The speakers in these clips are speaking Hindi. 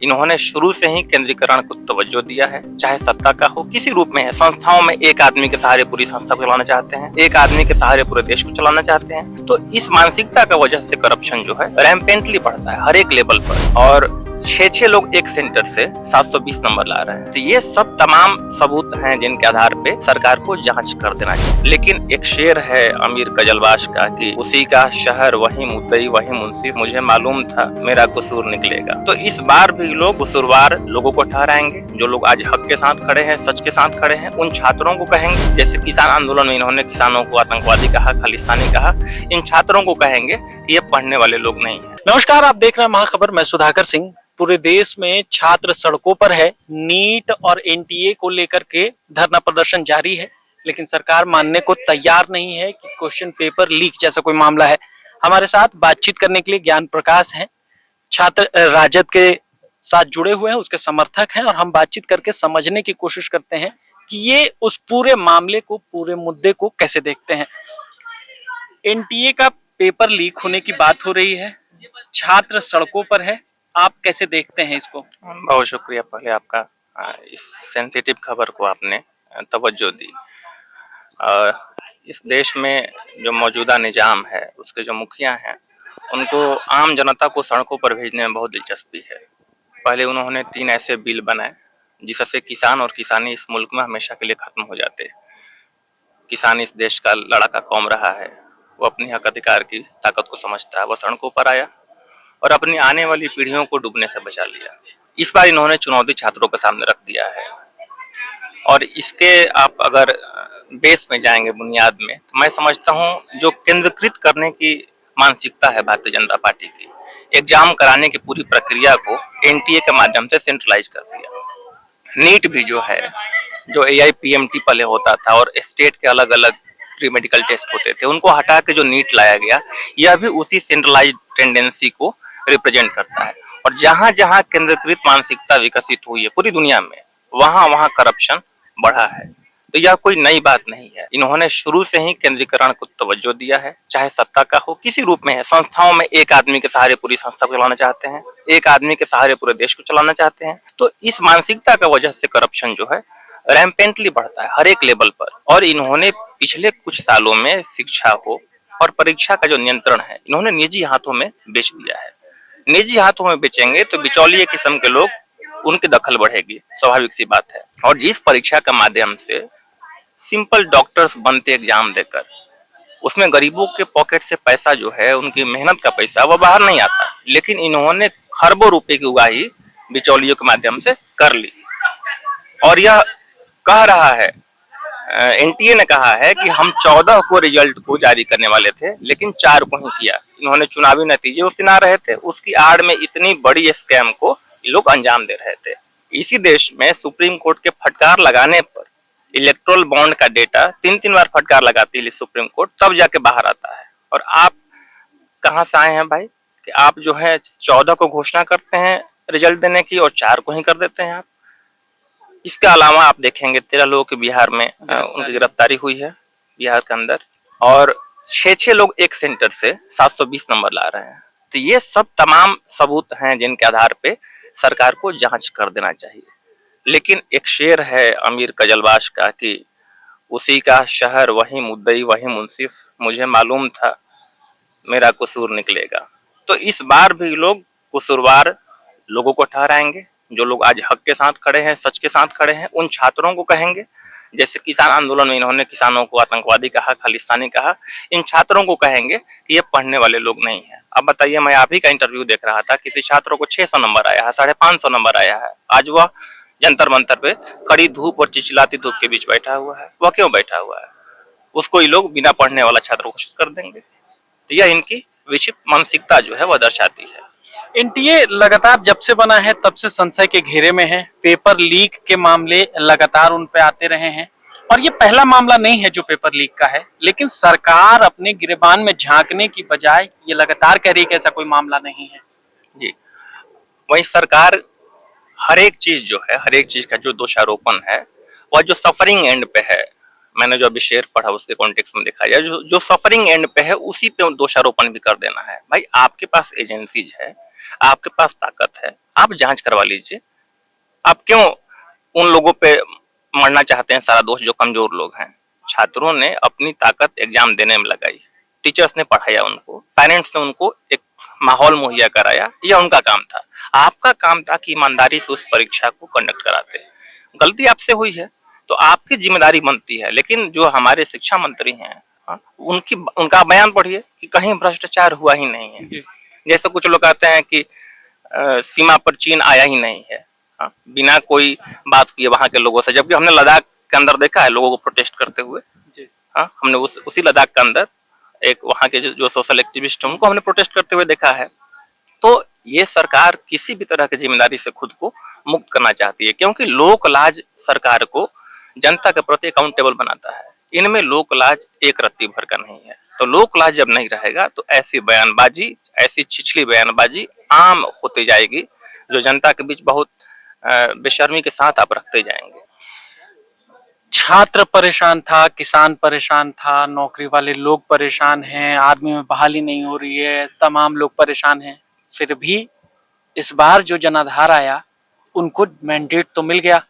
इन्होंने शुरू से ही केंद्रीकरण को तवज्जो दिया है, चाहे सत्ता का हो किसी रूप में है। संस्थाओं में एक आदमी के सहारे पूरी संस्था को चलाना चाहते हैं, एक आदमी के सहारे पूरे देश को चलाना चाहते हैं। तो इस मानसिकता का वजह से करप्शन जो है रैम्पेंटली बढ़ता है हर एक लेवल पर, और 6 लोग एक सेंटर से 720 नंबर ला रहे हैं। तो ये सब तमाम सबूत हैं जिनके आधार पे सरकार को जांच कर देना चाहिए। लेकिन एक शेर है अमीर कजलवास का कि उसी का शहर वही मुद्दई वही मुंसिफ, मुझे मालूम था मेरा कसूर निकलेगा। तो इस बार भी लोग कसूरवार लोगों को ठहराएंगे। जो लोग आज हक के साथ खड़े हैं, सच के साथ खड़े हैं, उन छात्रों को कहेंगे, जैसे किसान आंदोलन में इन्होंने किसानों को आतंकवादी कहा, खालिस्तानी कहा, इन छात्रों को कहेंगे कि ये पढ़ने वाले लोग नहीं है। नमस्कार, आप देख रहे हैं महाखबर। मैं सुधाकर सिंह। पूरे देश में छात्र सड़कों पर है। नीट और एनटीए को लेकर के धरना प्रदर्शन जारी है, लेकिन सरकार मानने को तैयार नहीं है कि क्वेश्चन पेपर लीक जैसा कोई मामला है। हमारे साथ बातचीत करने के लिए ज्ञान प्रकाश हैं, छात्र राजद के साथ जुड़े हुए हैं, उसके समर्थक हैं, और हम बातचीत करके समझने की कोशिश करते हैं कि ये उस पूरे मामले को, पूरे मुद्दे को कैसे देखते हैं। एनटीए का पेपर लीक होने की बात हो रही है, छात्र सड़कों पर है, आप कैसे देखते हैं इसको? बहुत शुक्रिया पहले आपका, इस सेंसिटिव खबर को आपने तवज्जो दी। इस देश में जो मौजूदा निजाम है, उसके जो मुखिया हैं, उनको आम जनता को सड़कों पर भेजने में बहुत दिलचस्पी है। पहले उन्होंने 3 ऐसे बिल बनाए जिससे किसान और किसानी इस मुल्क में हमेशा के लिए खत्म हो जाते। किसान इस देश का लड़ाका कौम रहा है, वो अपनी हक अधिकार की ताकत को समझता है। वह सड़कों पर आया और अपनी आने वाली पीढ़ियों को डूबने से बचा लिया। इस बार इन्होंने चुनौती छात्रों के सामने रख दिया है, और इसके आप अगर बेस में जाएंगे, बुनियाद में, तो मैं समझता हूं जो केंद्रीकृत करने की मानसिकता है भारतीय जनता पार्टी की, एग्जाम कराने की पूरी प्रक्रिया को एनटीए के माध्यम से सेंट्रलाइज कर दिया। नीट भी जो है, जो AIPMT पहले होता था और स्टेट के अलग अलग प्री मेडिकल टेस्ट होते थे, उनको हटा के जो नीट लाया गया, यह भी उसी सेंट्रलाइज टेंडेंसी को रिप्रेजेंट करता है। और जहां जहां केंद्रीकृत मानसिकता विकसित हुई है पूरी दुनिया में, वहां वहां करप्शन बढ़ा है। तो यह कोई नई बात नहीं है। इन्होंने शुरू से ही केंद्रीकरण को तवज्जो दिया है, चाहे सत्ता का हो किसी रूप में है। संस्थाओं में एक आदमी के सहारे पूरी संस्था को चलाना चाहते हैं, एक आदमी के सहारे पूरे देश को चलाना चाहते हैं। तो इस मानसिकता का वजह से करप्शन जो है रैम्पेंटली बढ़ता है हर एक लेवल पर। और इन्होंने पिछले कुछ सालों में शिक्षा हो और परीक्षा का जो नियंत्रण है, इन्होंने निजी हाथों में बेच दिया है। निजी हाथों में बेचेंगे तो बिचौलिए किस्म के लोग, उनकी दखल बढ़ेगी, स्वाभाविक सी बात है। और जिस परीक्षा का माध्यम से सिंपल डॉक्टर्स बनते एग्जाम देकर, उसमें गरीबों के पॉकेट से पैसा जो है, उनकी मेहनत का पैसा, वह बाहर नहीं आता, लेकिन इन्होंने खरबों रुपए की उगाही बिचौलियों के माध्यम से कर ली। और यह कह रहा है, एनटीए ने कहा है कि हम 14 को रिजल्ट को जारी करने वाले थे, लेकिन 4 को ही किया। इन्होंने चुनावी नतीजे उस दिन आ रहे थे, उसकी आड़ में इतनी बड़ी स्कैम को ये लोग अंजाम दे रहे थे। इसी देश में सुप्रीम कोर्ट के फटकार लगाने पर इलेक्ट्रोल बॉन्ड का डेटा 3-3 बार फटकार लगाती है सुप्रीम कोर्ट, तब जाके बाहर आता है। और आप कहाँ से आए हैं भाई कि आप जो है 14 को घोषणा करते हैं रिजल्ट देने की और 4 को ही कर देते हैं आप। इसके अलावा आप देखेंगे 13 लोगों के बिहार में उनकी गिरफ्तारी हुई है बिहार के अंदर, और 6 लोग एक सेंटर से 720 नंबर ला रहे हैं। तो ये सब तमाम सबूत हैं जिनके आधार पे सरकार को जांच कर देना चाहिए। लेकिन एक शेर है अमीर कजलवास का कि उसी का शहर वही मुद्दई वही मुंसिफ, मुझे मालूम था मेरा कसूर निकलेगा। तो इस बार भी लोग कसूरवार लोगों को ठहराएंगे। जो लोग आज हक के साथ खड़े हैं, सच के साथ खड़े हैं, उन छात्रों को कहेंगे, जैसे किसान आंदोलन में इन्होंने किसानों को आतंकवादी कहा, खालिस्तानी कहा, इन छात्रों को कहेंगे कि ये पढ़ने वाले लोग नहीं है। अब बताइए, मैं आप ही का इंटरव्यू देख रहा था, किसी छात्रों को 600 नंबर आया है, 550 नंबर आया है। आज वह जंतर मंतर पे कड़ी धूप और चिलचिलाती धूप के बीच बैठा हुआ है। वह क्यों बैठा हुआ है? उसको ये लोग बिना पढ़ने वाला छात्र घोषित कर देंगे। तो यह इनकी विचित्र मानसिकता जो है वह दर्शाती है। एनटीए लगातार जब से बना है तब से संशय के घेरे में है। पेपर लीक के मामले लगातार उन पे आते रहे हैं, और ये पहला मामला नहीं है जो पेपर लीक का है। लेकिन सरकार अपने गिरेबान में झांकने की बजाय ये लगातार कह रही है कि ऐसा कोई मामला नहीं है। जी, वही सरकार हर एक चीज जो है, हर एक चीज का जो दोषारोपण है, वह जो सफरिंग एंड पे है, मैंने जो अभी शेर पढ़ा उसके कॉन्टेक्स्ट में दिखाया, जो सफरिंग एंड पे है उसी पे दोषारोपण भी कर देना है। भाई आपके पास एजेंसीज है आपके पास ताकत है, आप जांच करवा लीजिए। आप क्यों उन लोगों पे मरना चाहते हैं सारा दोष जो कमजोर लोग हैं? छात्रों ने अपनी ताकत एग्जाम देने में लगाई, टीचर्स ने पढ़ाया उनको, पेरेंट्स ने उनको एक माहौल मुहैया कराया, यह उनका काम था। आपका काम था कि ईमानदारी से उस परीक्षा को कंडक्ट कराते। गलती आपसे हुई है तो आपकी जिम्मेदारी बनती है, लेकिन जो हमारे शिक्षा मंत्री हैं, हाँ, उनका बयान पढ़िए कि कहीं भ्रष्टाचार हुआ ही नहीं है। जैसे कुछ लोग कहते हैं कि सीमा पर चीन आया ही नहीं है, हाँ, बिना कोई बात किए वहां के लोगों से, जबकि हमने लद्दाख के अंदर देखा है लोगों को प्रोटेस्ट करते हुए। हाँ, हमने उसी लद्दाख के अंदर एक वहां के जो सोशल एक्टिविस्ट हैं उनको हमने प्रोटेस्ट करते हुए देखा है। तो ये सरकार किसी भी तरह की जिम्मेदारी से खुद को मुक्त करना चाहती है, क्योंकि लोक लाज सरकार को जनता के प्रति अकाउंटेबल बनाता है। इनमें लोक लाज एक रत्ती भर का नहीं है। तो लोक लाज जब नहीं रहेगा तो ऐसी बयानबाजी, ऐसी छिछली बयानबाजी आम होती जाएगी, जो जनता के बीच बहुत बेशर्मी के साथ आप रखते जाएंगे। छात्र परेशान था, किसान परेशान था, नौकरी वाले लोग परेशान हैं, आर्मी में बहाली नहीं हो रही है, तमाम लोग परेशान हैं। फिर भी इस बार जो जनाधार आया उनको मैंडेट तो मिल गया,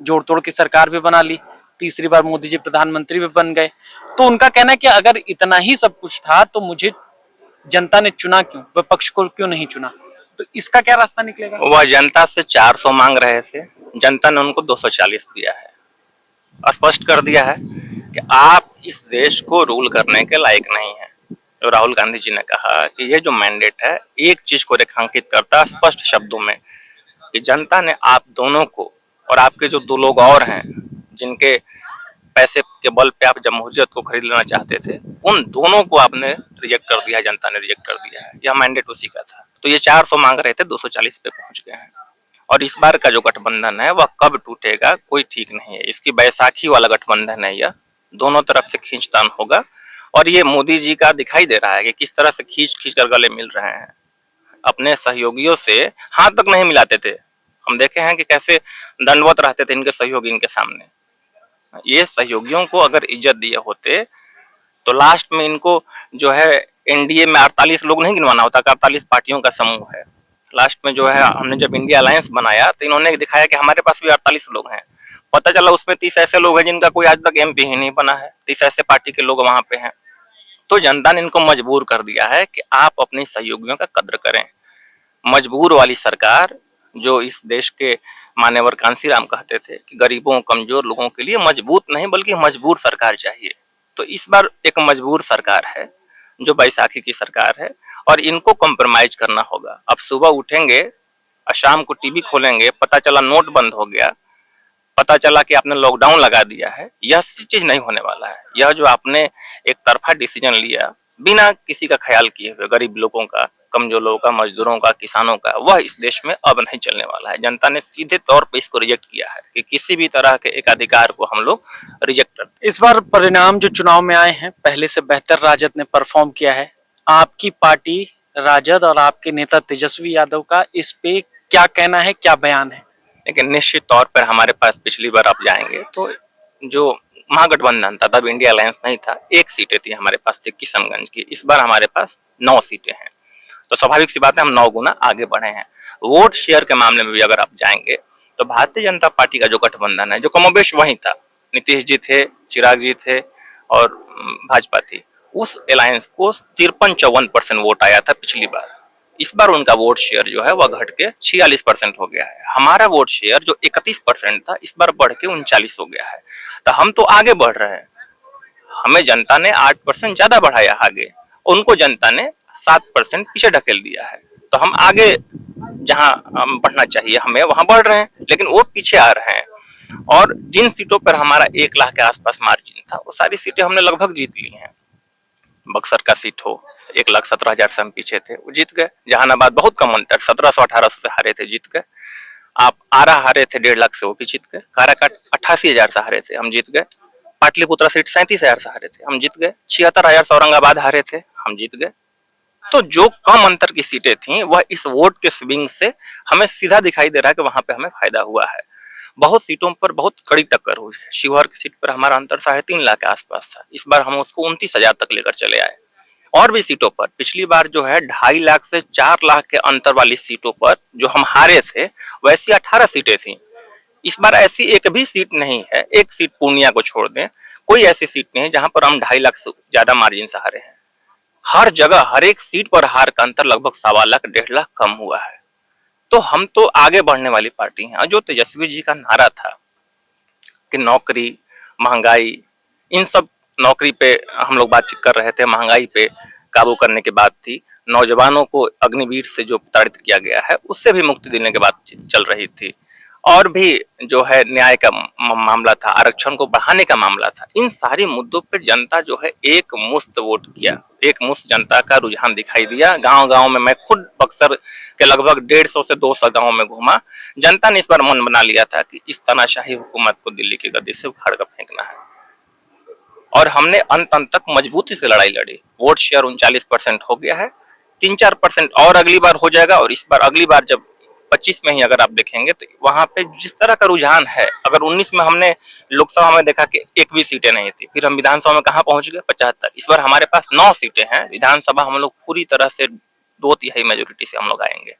जोड़ तोड़ की सरकार भी बना ली, तीसरी बार मोदी जी प्रधानमंत्री भी बन गए। तो उनका कहना है कि अगर इतना ही सब कुछ था तो मुझे जनता ने चुना क्यों, विपक्ष को क्यों नहीं चुना? तो इसका क्या रास्ता निकलेगा? वह जनता से 400 मांग रहे थे, जनता ने उनको 240 दिया है। स्पष्ट कर दिया है कि आप इस देश को रूल करने के लायक नहीं है। तो राहुल गांधी जी ने कहा कि ये जो मैंडेट है एक चीज को रेखांकित करता है स्पष्ट शब्दों में कि जनता ने आप दोनों को और आपके जो दो लोग और हैं जिनके पैसे के बल पे आप जमहूरियत को खरीद लेना चाहते थे, उन दोनों को आपने रिजेक्ट कर दिया है, जनता ने रिजेक्ट कर दिया है। यह मैंडेट उसी का था। तो ये 400 मांग रहे थे, 240 पे पहुंच गए हैं। और इस बार का जो गठबंधन है वह कब टूटेगा कोई ठीक नहीं है। इसकी बैसाखी वाला गठबंधन है, यह दोनों तरफ से खींचतान होगा। और ये मोदी जी का दिखाई दे रहा है कि किस तरह से खींच खींच कर गले मिल रहे हैं। अपने सहयोगियों से हाथ तक नहीं मिलाते थे। हम देखे हैं कि कैसे दंडवत रहते थे इनके सहयोगी इनके सामने। ये सहयोगियों को अगर इज्जत दिए होते तो लास्ट में इनको जो है एनडीए में 48 लोग नहीं गिनवाना होता, 48 पार्टियों का समूह है। लास्ट में जो है हमने जब इंडिया अलायंस बनाया तो इन्होंने दिखाया कि हमारे पास भी 48 लोग हैं। पता चला उसमें 30 ऐसे लोग हैं जिनका कोई आज तक एमपी ही नहीं बना है, 30 ऐसे पार्टी के लोग वहां पे हैं। तो जनता ने इनको मजबूर कर दिया है कि आप अपने सहयोगियों का कद्र करें। मजबूर वाली सरकार, जो इस देश के मान्यवर कांसीराम कहते थे कि गरीबों कमजोर लोगों के लिए मजबूत नहीं बल्कि मजबूर सरकार चाहिए, तो इस बार एक मजबूर सरकार है जो बैसाखी की सरकार है और इनको कॉम्प्रोमाइज करना होगा। अब सुबह उठेंगे, शाम को टीवी खोलेंगे, पता चला नोट बंद हो गया, पता चला कि आपने लॉकडाउन लगा दिया है, यह चीज नहीं होने वाला है। यह जो आपने एक तरफा डिसीजन लिया बिना किसी का ख्याल किए हुए, गरीब लोगों का, कमजोर लोगों का, मजदूरों का, किसानों का, वह इस देश में अब नहीं चलने वाला है। जनता ने सीधे तौर पे इसको रिजेक्ट किया है कि किसी भी तरह के एक अधिकार को हम लोग रिजेक्ट करते। इस बार परिणाम जो चुनाव में आए हैं, पहले से बेहतर राजद ने परफॉर्म किया है। आपकी पार्टी राजद और आपके नेता तेजस्वी यादव का इस पे क्या कहना है, क्या बयान है? लेकिन निश्चित तौर पर हमारे पास पिछली बार आप जाएंगे तो जो महागठबंधन था तब इंडिया अलायंस नहीं था, 1 सीटें थी हमारे पास थी किशनगंज की। इस बार हमारे पास 9 सीटें हैं, तो स्वाभाविक सी बात है हम 9 गुना आगे बढ़े हैं। वोट शेयर के मामले में भी अगर आप जाएंगे तो भारतीय जनता पार्टी का जो गठबंधन है, जो कमोबेश वही था, नीतीश जी थे, चिराग जी थे और भाजपा थी, उस अलायंस को 53-54% वोट आया था पिछली बार। इस बार उनका वोट शेयर जो है वह घट के 46% हो गया है। हमारा वोट शेयर जो 31% था इस बार बढ़ के 39 हो गया है। तो हम तो आगे बढ़ रहे हैं। हमें जनता ने 8% ज्यादा बढ़ाया आगे, उनको जनता ने 7% पीछे ढकेल दिया है। तो हम आगे जहां बढ़ना चाहिए हमें वहां बढ़ रहे हैं, लेकिन वो पीछे आ रहे हैं। और जिन सीटों पर हमारा 1 लाख के आसपास मार्जिन था वो सारी सीटें हमने लगभग जीत ली हैं। बक्सर का सीट हो, 1,17,000 से हम पीछे थे, वो जीत गए। जहानाबाद बहुत कम अंतर, 1700-1800 से हारे थे, जीत गए। आप आरा हारे थे 1.5 लाख से, वो भी जीत गए। काराकाट 88,000 से हारे थे, हम जीत गए। पाटलिपुत्रा सीट 37,000 से हारे थे, हम जीत गए। 76,000 से औरंगाबाद हारे थे, हम जीत गए। तो जो कम अंतर की सीटें थी वह इस वोट के स्विंग से हमें सीधा दिखाई दे रहा है कि वहां पे हमें फायदा हुआ है। बहुत सीटों पर बहुत कड़ी टक्कर हुई है। शिवहर की सीट पर हमारा अंतर 3.5 लाख के आसपास था, इस बार हम उसको 29,000 तक लेकर चले आए। और भी सीटों पर पिछली बार जो है 2.5 लाख से 4 लाख के अंतर वाली सीटों पर जो हम हारे थे, वैसी 18 सीटें थी। इस बार ऐसी एक भी सीट नहीं है, एक सीट पूर्णिया को छोड़ दें, कोई ऐसी सीट नहीं है जहां पर हम 2.5 लाख से ज्यादा मार्जिन से हारे हैं। हर जगह हर एक सीट पर हार का अंतर लगभग 1.25 लाख 1.5 लाख कम हुआ है। तो हम तो आगे बढ़ने वाली पार्टी हैं। जो तेजस्वी जी का नारा था कि नौकरी, महंगाई, इन सब, नौकरी पे हम लोग बातचीत कर रहे थे, महंगाई पे काबू करने की बात थी, नौजवानों को अग्निवीर से जो प्रताड़ित किया गया है उससे भी मुक्ति दिलाने की बातचीत चल रही थी, और भी जो है न्याय का मामला था, आरक्षण को बढ़ाने का मामला था। इन सारी मुद्दों पे जनता जो है एक मुश्त वोट किया, एक मुश्त जनता का रुझान दिखाई दिया। गांव गांव में मैं खुद बक्सर के लगभग 150 से 200 गांव में घूमा। जनता ने इस बार मन बना लिया था कि इस तानाशाही हुकूमत को दिल्ली की गद्दी से उखाड़ कर फेंकना है, और हमने अंत अंत तक मजबूती से लड़ाई लड़ी। वोट शेयर 39% हो गया है, 3-4% और अगली बार हो जाएगा। और इस बार अगली बार जब 25 में ही अगर आप देखेंगे तो वहां पे जिस तरह का रुझान है, अगर 19 में हमने लोकसभा में देखा कि एक भी सीटें नहीं थी, फिर हम विधानसभा में कहां पहुंच गए, 75। इस बार हमारे पास 9 सीटें हैं। विधानसभा हम लोग पूरी तरह से 2/3 मेजोरिटी से हम लोग आएंगे।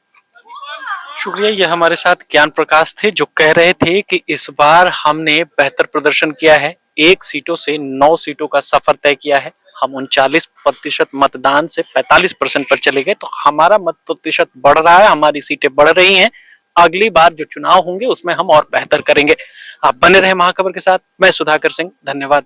शुक्रिया। ये हमारे साथ ज्ञान प्रकाश थे जो कह रहे थे कि इस बार हमने बेहतर प्रदर्शन किया है, 1 सीटों से 9 सीटों का सफर तय किया है। हम 39% मतदान से 45% पर चले गए, तो हमारा मत प्रतिशत बढ़ रहा है, हमारी सीटें बढ़ रही हैं। अगली बार जो चुनाव होंगे उसमें हम और बेहतर करेंगे। आप बने रहे महाखबर के साथ। मैं सुधाकर सिंह, धन्यवाद।